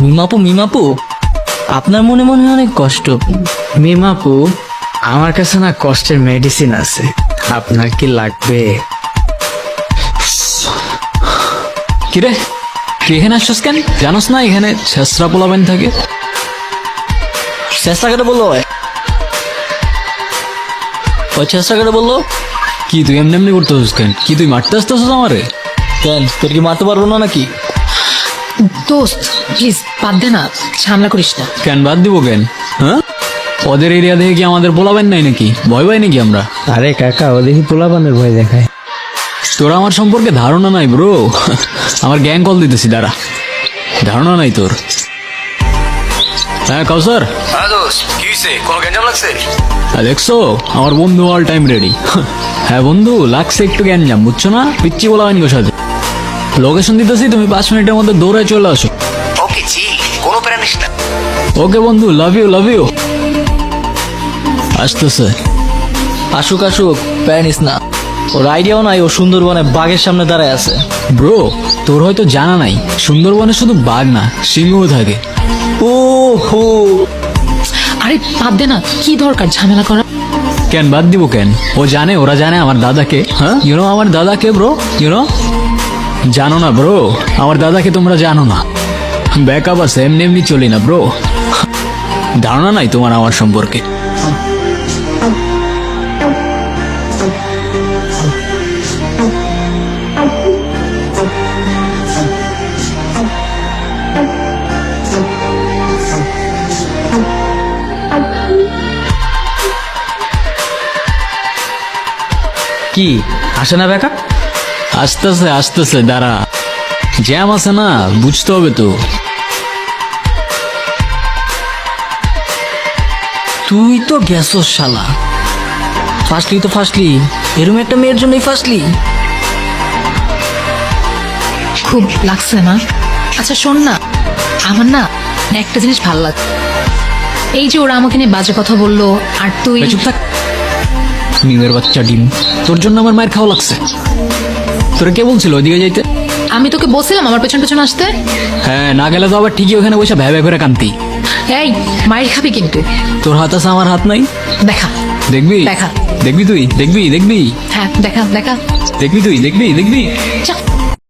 মিমাপু মিমাপু, আপনার মনে মনে অনেক কষ্ট। মিমাপু, আমার কাছে না কষ্টের মেডিসিন আছে, আপনার কি লাগবে? কিরে তুই এখানে আসছিস কেন? জানোস না এখানে ছেসরা পোলাবেন থাকে? চেষ্টা করে বললো ওই চেষ্টা করে বললো। কি তুই এমনি এমনি করতেছিস কেন? কি তুই মারতে আসতেছিস আমারে? কেন তোর কি মারতে পারবো না নাকি? দোস্ত প্লিজ বাদ দে না, ঝামেলা করিস না। কেন বাদ দিব কেন? হ্যাঁ, ওদের এরিয়া দেখে কি আমাদের পোলাবেন নাই নাকি? ভয় পাই নাকি আমরা? আরে কাকা, ও দেখি পোলাপানের ভয় দেখায়। তোরা আমার সম্পর্কে ধারণা নাই ব্রো। আমার গ্যাং কল দিতেছি, দাঁড়া। ধারণা নাই তোর? হ্যাঁ কাউসার, হ্যাঁ দোস্ত, কি হয়েছে? কোনো গ্যাঞ্জাম লাগছে? দেখছো আমার বন্ধু অল টাইম রেডি। হ্যাঁ বন্ধু, লাগছে একটু গ্যাঞ্জাম, বুঝছো না? পিচ্ছি বলাবেন গো সাথে। লোকেশন দিতেছি, তুমি 5 মিনিটের মধ্যে দৌড়ায় চলে আসো। ওকে জি, কোনো প্যারা নিস না। ওকে বন্ধু, লাভ ইউ লাভ ইউ। আসতেছে। আসুক আসুক, প্যানিস না। ওর আইডিয়াও নাই ও সুন্দরবনে বাঘের সামনে দাঁড়ায় আছে। ব্রো তোর হয়তো জানা নাই, সুন্দরবনে শুধু বাঘ না, সিংহও থাকে। ও হো, আরে বাদ দে না, কি দরকার ঝামেলা করা? কেন বাদ দিব কেন? ও জানে, ওরা জানে আমার দাদাকে। হ্যাঁ ইউনো আমার দাদাকে ব্রো, ইউনো জানো না ব্রো? আমার দাদাকে তোমরা জানো না। ব্যাকআপ আছে, এমনি এমনি চলি না ব্রো। ধারণা নাই তোমার আমার সম্পর্কে। কি আসে না ব্যাকআপ? আসতেছে আসতেছে, দাঁড়া। জ্যাম আছে না, বুঝতে হবে তো। তুই তো গেছস শালা। ফার্স্টলি তো ফার্স্টলি, এরম একটা মেয়ের জন্যই ফার্স্টলি। খুব লাগছে না? আচ্ছা শোন না, আমার না একটা জিনিস ভালো লাগছে। এই যে ওরা আমাকে নিয়ে বাজে কথা বললো, আর তুই চুপ থাক, মিমের বাচ্চা ডিম। তোর জন্য আমার মায়ের খাওয়া লাগছে। তোরা কে বলছিল ওইদিকে যাইতে? আমি তোকে বলছিলাম আমার পেছন পেছন আসতে। হ্যাঁ, না গেলে তো আবার ঠিকই ওখানে বসে ভ্যা ভ্যা করে কান্তি। এই মায়ের খাবি কিন্তু। তোর হাত আছে, আমার হাত নাই। দেখা দেখবি দেখা। দেখবি তুই, দেখবি দেখবি হ্যাঁ দেখা দেখা। দেখবি তুই, দেখবি দেখবি। চা